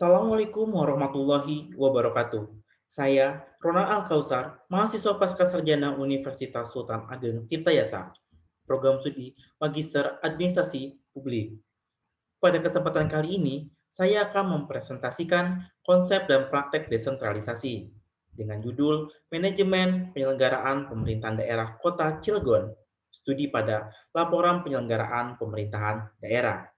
Assalamualaikum warahmatullahi wabarakatuh. Saya Ronald Al-Kausar, mahasiswa Pascasarjana Universitas Sultan Ageng Tirtayasa, program studi Magister Administrasi Publik. Pada kesempatan kali ini, saya akan mempresentasikan konsep dan praktek desentralisasi dengan judul Manajemen Penyelenggaraan Pemerintahan Daerah Kota Cilegon, studi pada laporan penyelenggaraan pemerintahan daerah.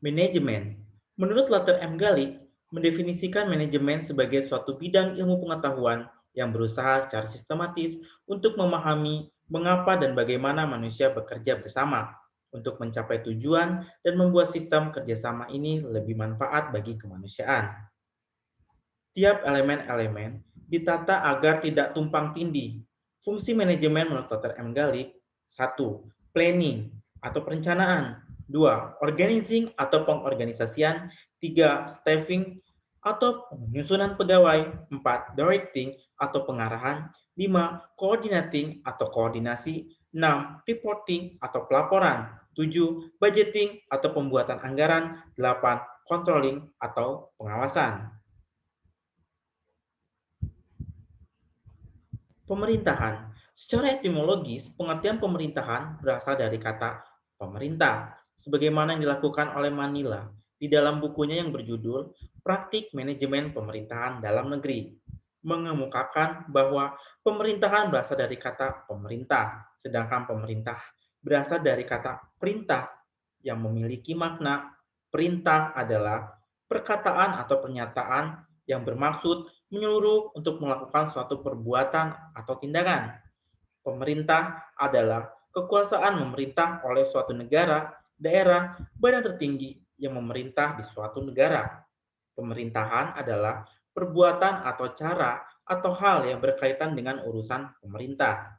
Manajemen. Menurut Latter M. Galik, mendefinisikan manajemen sebagai suatu bidang ilmu pengetahuan yang berusaha secara sistematis untuk memahami mengapa dan bagaimana manusia bekerja bersama untuk mencapai tujuan dan membuat sistem kerjasama ini lebih manfaat bagi kemanusiaan. Tiap elemen-elemen ditata agar tidak tumpang tindih. Fungsi manajemen menurut Dr. M. Galik: 1. Planning atau perencanaan. 2. Organizing atau pengorganisasian. 3. Staffing atau penyusunan pegawai. 4. Directing atau pengarahan. 5. Coordinating atau koordinasi. 6. Reporting atau pelaporan. 7. Budgeting atau pembuatan anggaran. 8. Controlling atau pengawasan. Pemerintahan. Secara etimologis, pengertian pemerintahan berasal dari kata pemerintah, sebagaimana yang dilakukan oleh Manila di dalam bukunya yang berjudul Praktik Manajemen Pemerintahan Dalam Negeri, mengemukakan bahwa pemerintahan berasal dari kata pemerintah, sedangkan pemerintah berasal dari kata perintah yang memiliki makna. Perintah adalah perkataan atau pernyataan yang bermaksud menyuruh untuk melakukan suatu perbuatan atau tindakan. Pemerintah adalah kekuasaan memerintah oleh suatu negara, daerah, badan tertinggi yang memerintah di suatu negara. Pemerintahan adalah perbuatan atau cara atau hal yang berkaitan dengan urusan pemerintah.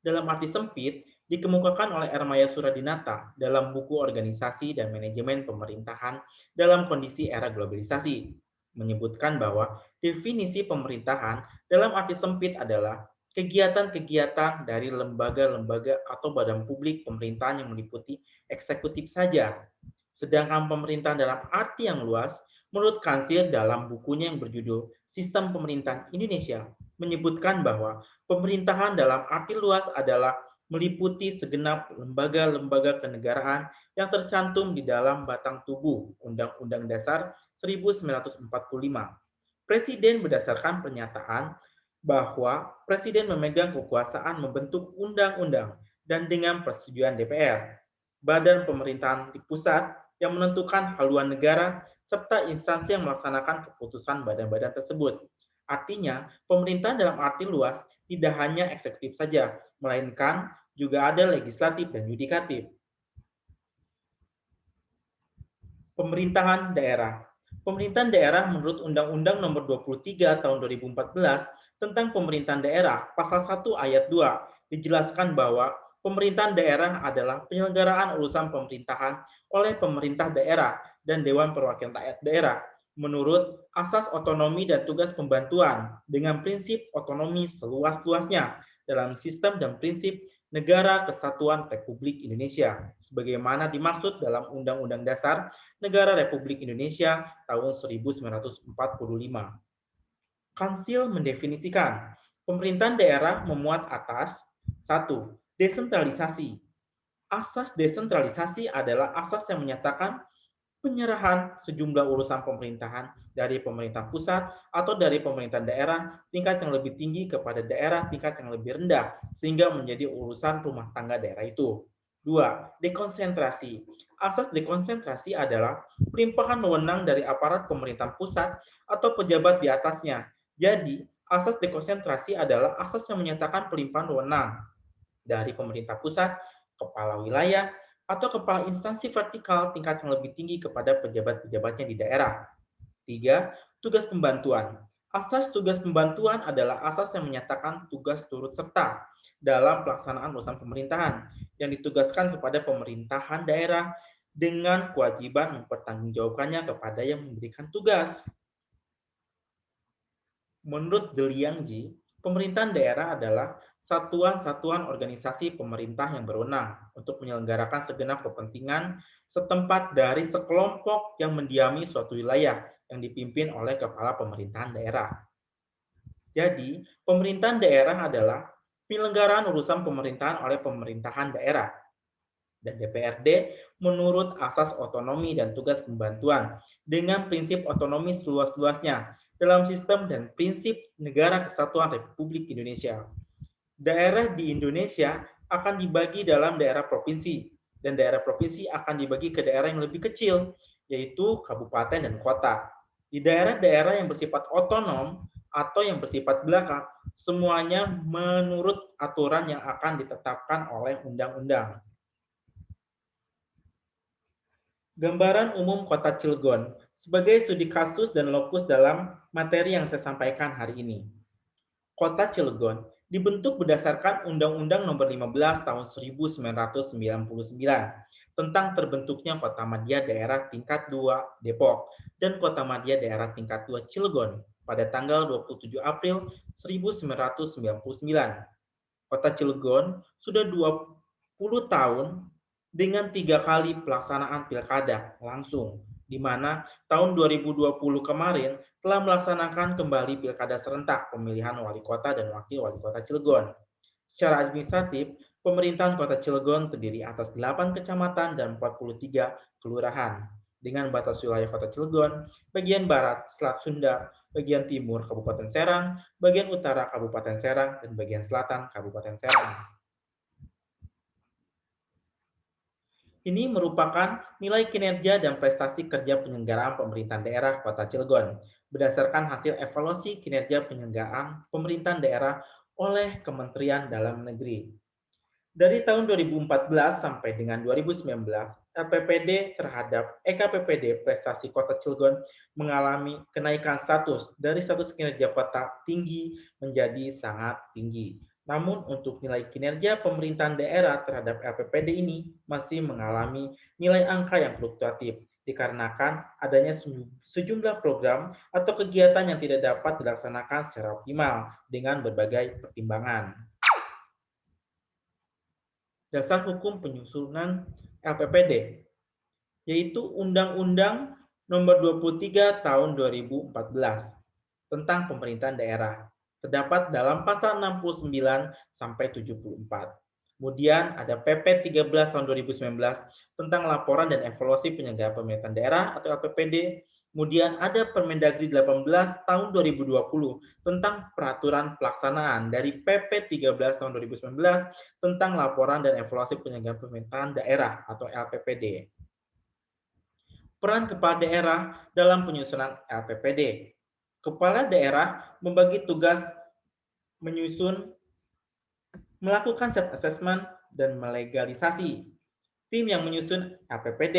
Dalam arti sempit, dikemukakan oleh Ermaya Suradinata dalam buku Organisasi dan Manajemen Pemerintahan dalam Kondisi Era Globalisasi, menyebutkan bahwa definisi pemerintahan dalam arti sempit adalah kegiatan-kegiatan dari lembaga-lembaga atau badan publik pemerintahan yang meliputi eksekutif saja. Sedangkan pemerintahan dalam arti yang luas, menurut Kansir dalam bukunya yang berjudul Sistem Pemerintahan Indonesia, menyebutkan bahwa pemerintahan dalam arti luas adalah meliputi segenap lembaga-lembaga kenegaraan yang tercantum di dalam batang tubuh Undang-Undang Dasar 1945. Presiden berdasarkan pernyataan bahwa Presiden memegang kekuasaan membentuk undang-undang dan dengan persetujuan DPR. Badan pemerintahan di pusat yang menentukan haluan negara serta instansi yang melaksanakan keputusan badan-badan tersebut. Artinya, pemerintahan dalam arti luas tidak hanya eksekutif saja, melainkan juga ada legislatif dan yudikatif. Pemerintahan daerah. Pemerintahan daerah menurut Undang-Undang Nomor 23 Tahun 2014 tentang Pemerintahan Daerah, Pasal 1 Ayat 2, dijelaskan bahwa pemerintahan daerah adalah penyelenggaraan urusan pemerintahan oleh pemerintah daerah dan Dewan Perwakilan Rakyat Daerah menurut asas otonomi dan tugas pembantuan dengan prinsip otonomi seluas-luasnya dalam sistem dan prinsip Negara Kesatuan Republik Indonesia sebagaimana dimaksud dalam Undang-Undang Dasar Negara Republik Indonesia tahun 1945. Kansil mendefinisikan pemerintahan daerah memuat atas 1. Desentralisasi. Asas desentralisasi adalah asas yang menyatakan penyerahan sejumlah urusan pemerintahan dari pemerintah pusat atau dari pemerintah daerah tingkat yang lebih tinggi kepada daerah tingkat yang lebih rendah sehingga menjadi urusan rumah tangga daerah itu. 2. Dekonsentrasi. Asas dekonsentrasi adalah pelimpahan wewenang dari aparat pemerintah pusat atau pejabat di atasnya. Jadi, asas dekonsentrasi adalah asas yang menyatakan pelimpahan wewenang dari pemerintah pusat, kepala wilayah, atau kepala instansi vertikal tingkat yang lebih tinggi kepada pejabat-pejabatnya di daerah. 3. Tugas pembantuan. Asas tugas pembantuan adalah asas yang menyatakan tugas turut serta dalam pelaksanaan urusan pemerintahan yang ditugaskan kepada pemerintahan daerah dengan kewajiban mempertanggungjawabkannya kepada yang memberikan tugas. Menurut De Liangji, pemerintahan daerah adalah satuan-satuan organisasi pemerintah yang berwenang untuk menyelenggarakan segenap kepentingan setempat dari sekelompok yang mendiami suatu wilayah yang dipimpin oleh kepala pemerintahan daerah. Jadi, pemerintahan daerah adalah penyelenggaraan urusan pemerintahan oleh pemerintahan daerah dan DPRD menurut asas otonomi dan tugas pembantuan dengan prinsip otonomi seluas-luasnya dalam sistem dan prinsip negara kesatuan Republik Indonesia. Daerah di Indonesia akan dibagi dalam daerah provinsi, dan daerah provinsi akan dibagi ke daerah yang lebih kecil, yaitu kabupaten dan kota. Di daerah-daerah yang bersifat otonom atau yang bersifat belaka, semuanya menurut aturan yang akan ditetapkan oleh undang-undang. Gambaran umum Kota Cilegon sebagai studi kasus dan lokus dalam materi yang saya sampaikan hari ini. Kota Cilegon dibentuk berdasarkan Undang-Undang Nomor 15 Tahun 1999 tentang terbentuknya Kota Madya Daerah Tingkat 2 Depok dan Kota Madya Daerah Tingkat 2 Cilegon pada tanggal 27 April 1999. Kota Cilegon sudah 20 tahun dengan 3 kali pelaksanaan pilkada langsung, di mana tahun 2020 kemarin telah melaksanakan kembali pilkada serentak pemilihan wali kota dan wakil wali kota Cilegon. Secara administratif, pemerintahan Kota Cilegon terdiri atas 8 kecamatan dan 43 kelurahan. Dengan batas wilayah Kota Cilegon, bagian barat Selat Sunda, bagian timur Kabupaten Serang, bagian utara Kabupaten Serang, dan bagian selatan Kabupaten Serang. Ini merupakan nilai kinerja dan prestasi kerja penyelenggaraan pemerintahan daerah Kota Cilegon berdasarkan hasil evaluasi kinerja penyelenggaraan pemerintahan daerah oleh Kementerian Dalam Negeri. Dari tahun 2014 sampai dengan 2019, LPPD terhadap EKPPD prestasi Kota Cilegon mengalami kenaikan status dari status kinerja kota tinggi menjadi sangat tinggi. Namun untuk nilai kinerja pemerintahan daerah terhadap LPPD ini masih mengalami nilai angka yang fluktuatif dikarenakan adanya sejumlah program atau kegiatan yang tidak dapat dilaksanakan secara optimal dengan berbagai pertimbangan. Dasar hukum penyusunan LPPD, yaitu Undang-Undang Nomor 23 Tahun 2014 tentang pemerintahan daerah. Terdapat dalam pasal 69 sampai 74. Kemudian ada PP 13 tahun 2019 tentang laporan dan evaluasi penyelenggaraan pemerintahan daerah atau LPPD. Kemudian ada Permendagri 18 tahun 2020 tentang peraturan pelaksanaan dari PP 13 tahun 2019 tentang laporan dan evaluasi penyelenggaraan pemerintahan daerah atau LPPD. Peran kepala daerah dalam penyusunan LPPD. Kepala daerah membagi tugas menyusun, melakukan self-assessment, dan melegalisasi. Tim yang menyusun LPPD,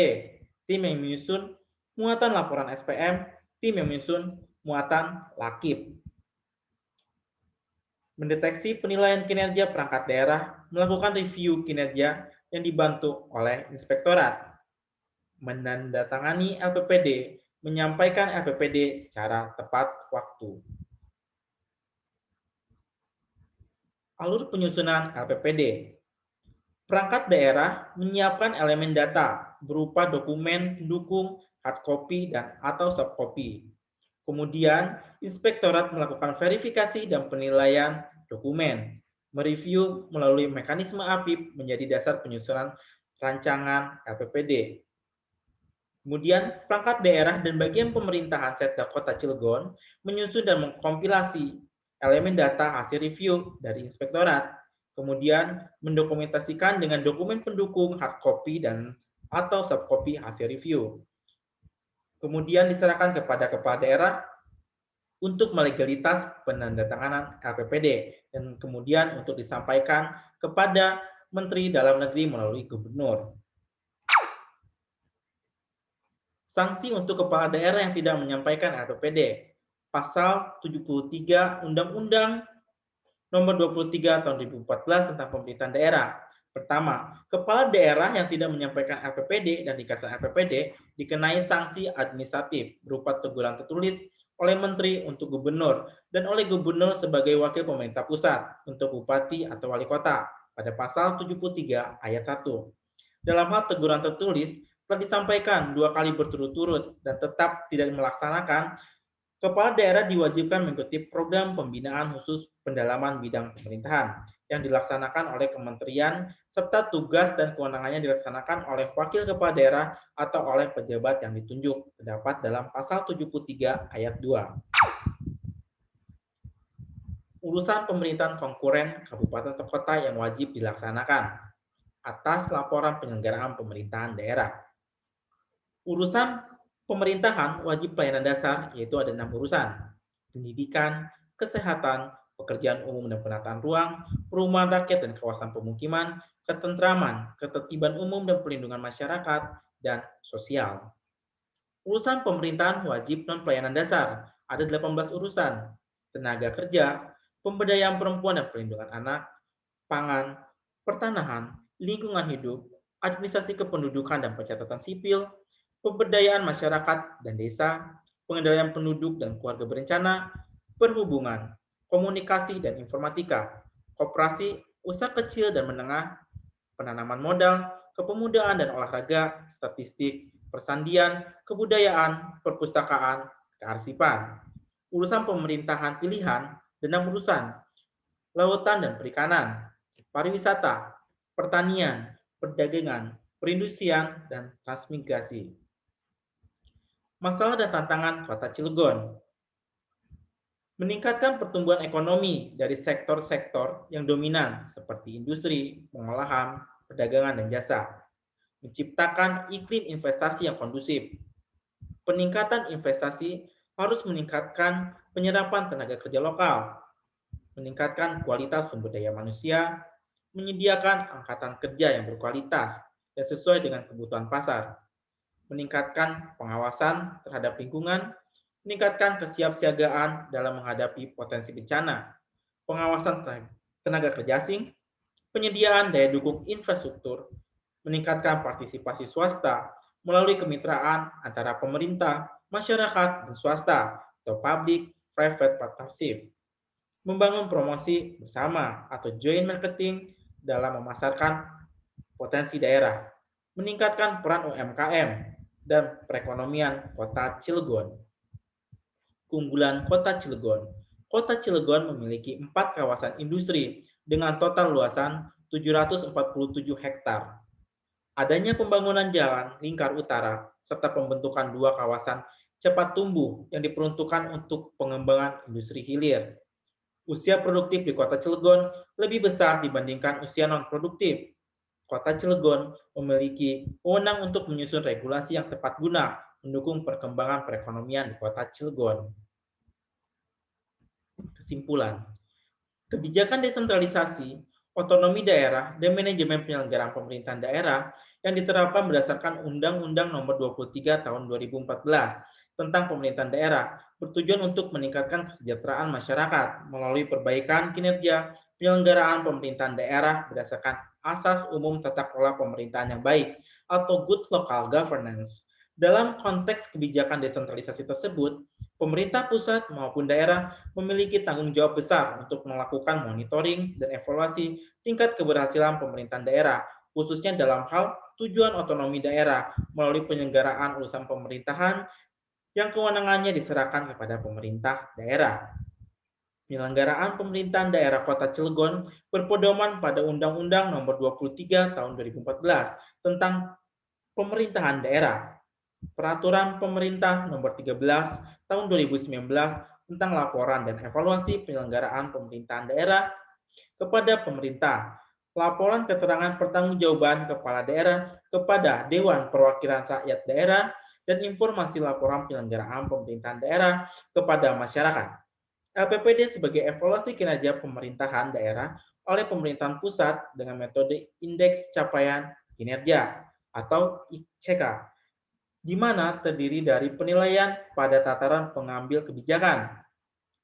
tim yang menyusun muatan laporan SPM, tim yang menyusun muatan LAKIP. Mendeteksi penilaian kinerja perangkat daerah, melakukan review kinerja yang dibantu oleh inspektorat. Menandatangani LPPD, menyampaikan LPPD secara tepat waktu. Alur penyusunan LPPD. Perangkat daerah menyiapkan elemen data berupa dokumen pendukung, hard copy, dan atau soft copy. Kemudian, inspektorat melakukan verifikasi dan penilaian dokumen, mereview melalui mekanisme APIP menjadi dasar penyusunan rancangan LPPD. Kemudian, perangkat daerah dan bagian pemerintahan Setda Kota Cilegon menyusun dan mengkompilasi elemen data hasil review dari inspektorat, kemudian mendokumentasikan dengan dokumen pendukung hard copy dan atau soft copy hasil review. Kemudian diserahkan kepada kepala daerah untuk melegalitas penandatanganan LPPD dan kemudian untuk disampaikan kepada Menteri Dalam Negeri melalui gubernur. Sanksi untuk kepala daerah yang tidak menyampaikan LPPD. Pasal 73 Undang-Undang Nomor 23 Tahun 2014 tentang Pemerintahan Daerah. Pertama, kepala daerah yang tidak menyampaikan LPPD dan dikasih LPPD dikenai sanksi administratif berupa teguran tertulis oleh menteri untuk gubernur, dan oleh gubernur sebagai wakil pemerintah pusat untuk bupati atau wali kota pada pasal 73 ayat 1. Dalam hal teguran tertulis, telah disampaikan 2 kali berturut-turut dan tetap tidak melaksanakan, kepala daerah diwajibkan mengikuti program pembinaan khusus pendalaman bidang pemerintahan yang dilaksanakan oleh kementerian serta tugas dan kewenangannya dilaksanakan oleh wakil kepala daerah atau oleh pejabat yang ditunjuk, terdapat dalam pasal 73 ayat 2. Urusan pemerintahan konkuren kabupaten atau kota yang wajib dilaksanakan atas laporan penyelenggaraan pemerintahan daerah. Urusan pemerintahan wajib pelayanan dasar yaitu ada 6 urusan: pendidikan, kesehatan, pekerjaan umum dan penataan ruang, perumahan rakyat dan kawasan pemukiman, ketentraman, ketertiban umum dan perlindungan masyarakat, dan sosial. Urusan pemerintahan wajib non pelayanan dasar ada 18 urusan: tenaga kerja, pemberdayaan perempuan dan perlindungan anak, pangan, pertanahan, lingkungan hidup, administrasi kependudukan dan pencatatan sipil, pemberdayaan masyarakat dan desa, pengendalian penduduk dan keluarga berencana, perhubungan, komunikasi dan informatika, koperasi, usaha kecil dan menengah, penanaman modal, kepemudaan dan olahraga, statistik, persandian, kebudayaan, perpustakaan, kearsipan. Urusan pemerintahan pilihan dan 6 urusan: lautan dan perikanan, pariwisata, pertanian, perdagangan, perindustrian, dan transmigrasi. Masalah dan tantangan Kota Cilegon: meningkatkan pertumbuhan ekonomi dari sektor-sektor yang dominan seperti industri, pengolahan, perdagangan, dan jasa. Menciptakan iklim investasi yang kondusif. Peningkatan investasi harus meningkatkan penyerapan tenaga kerja lokal, meningkatkan kualitas sumber daya manusia, menyediakan angkatan kerja yang berkualitas dan sesuai dengan kebutuhan pasar, meningkatkan pengawasan terhadap lingkungan, meningkatkan kesiapsiagaan dalam menghadapi potensi bencana, pengawasan tenaga kerja asing, penyediaan daya dukung infrastruktur, meningkatkan partisipasi swasta melalui kemitraan antara pemerintah, masyarakat, dan swasta atau public-private partnership, membangun promosi bersama atau joint marketing dalam memasarkan potensi daerah, meningkatkan peran UMKM dan perekonomian Kota Cilegon. Keunggulan Kota Cilegon: Kota Cilegon memiliki 4 kawasan industri dengan total luasan 747 hektar. Adanya pembangunan jalan lingkar utara serta pembentukan 2 kawasan cepat tumbuh yang diperuntukkan untuk pengembangan industri hilir. Usia produktif di Kota Cilegon lebih besar dibandingkan usia non-produktif. Kota Cilegon memiliki wewenang untuk menyusun regulasi yang tepat guna mendukung perkembangan perekonomian di Kota Cilegon. Kesimpulan: kebijakan desentralisasi, otonomi daerah, dan manajemen penyelenggaraan pemerintahan daerah yang diterapkan berdasarkan Undang-Undang Nomor 23 Tahun 2014 tentang pemerintahan daerah bertujuan untuk meningkatkan kesejahteraan masyarakat melalui perbaikan kinerja penyelenggaraan pemerintahan daerah berdasarkan asas umum tata kelola pemerintahan yang baik atau good local governance. Dalam konteks kebijakan desentralisasi tersebut, pemerintah pusat maupun daerah memiliki tanggung jawab besar untuk melakukan monitoring dan evaluasi tingkat keberhasilan pemerintahan daerah, khususnya dalam hal tujuan otonomi daerah melalui penyelenggaraan urusan pemerintahan yang kewenangannya diserahkan kepada pemerintah daerah. Penyelenggaraan pemerintahan daerah Kota Cilegon berpedoman pada Undang-Undang Nomor 23 Tahun 2014 tentang pemerintahan daerah, Peraturan Pemerintah Nomor 13 Tahun 2019 tentang laporan dan evaluasi penyelenggaraan pemerintahan daerah kepada pemerintah, laporan keterangan pertanggungjawaban kepala daerah kepada Dewan Perwakilan Rakyat Daerah, dan informasi laporan penyelenggaraan pemerintahan daerah kepada masyarakat. LPPD sebagai evaluasi kinerja pemerintahan daerah oleh pemerintahan pusat dengan metode Indeks Capaian Kinerja atau ICK, di mana terdiri dari penilaian pada tataran pengambil kebijakan.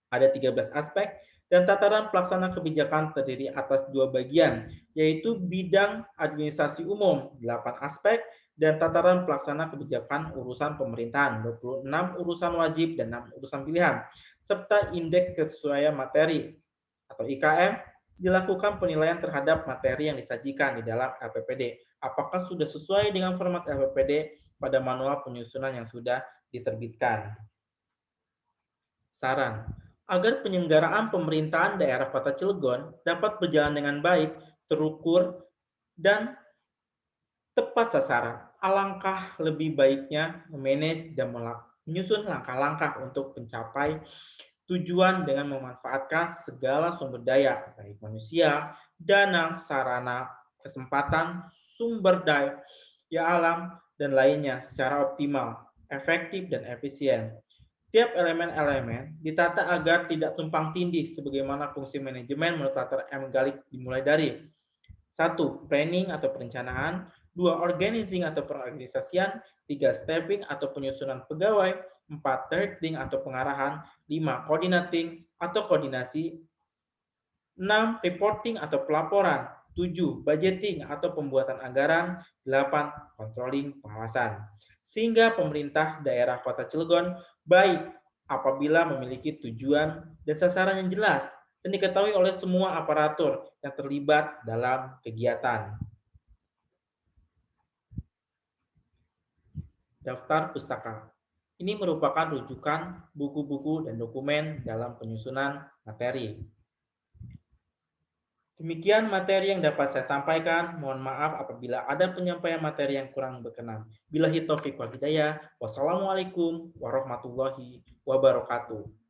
Ada 13 aspek dan tataran pelaksana kebijakan terdiri atas 2 bagian, yaitu bidang administrasi umum 8 aspek dan tataran pelaksana kebijakan urusan pemerintahan, 26 urusan wajib dan 6 urusan pilihan, serta indeks kesesuaian materi atau IKM. Dilakukan penilaian terhadap materi yang disajikan di dalam LPPD. Apakah sudah sesuai dengan format LPPD pada manual penyusunan yang sudah diterbitkan. Saran, agar penyelenggaraan pemerintahan daerah Kota Cilegon dapat berjalan dengan baik, terukur, dan tepat sasaran. Alangkah lebih baiknya memanage dan menyusun langkah-langkah untuk mencapai tujuan dengan memanfaatkan segala sumber daya, baik manusia, dana, sarana, kesempatan, sumber daya alam, dan lainnya secara optimal, efektif, dan efisien. Tiap elemen-elemen ditata agar tidak tumpang tindih sebagaimana fungsi manajemen menurut Dr. M. Galik dimulai dari 1. Planning atau perencanaan, 2. Organizing atau pengorganisasian, 3. Stepping atau penyusunan pegawai, 4. Directing atau pengarahan, 5. Coordinating atau koordinasi, 6. Reporting atau pelaporan, 7. Budgeting atau pembuatan anggaran, 8. Controlling pengawasan. Sehingga pemerintah daerah Kota Cilegon baik apabila memiliki tujuan dan sasaran yang jelas dan diketahui oleh semua aparatur yang terlibat dalam kegiatan. Daftar pustaka. Ini merupakan rujukan buku-buku dan dokumen dalam penyusunan materi. Demikian materi yang dapat saya sampaikan. Mohon maaf apabila ada penyampaian materi yang kurang berkenan. Billahi taufiq wal hidayah. Wassalamualaikum warahmatullahi wabarakatuh.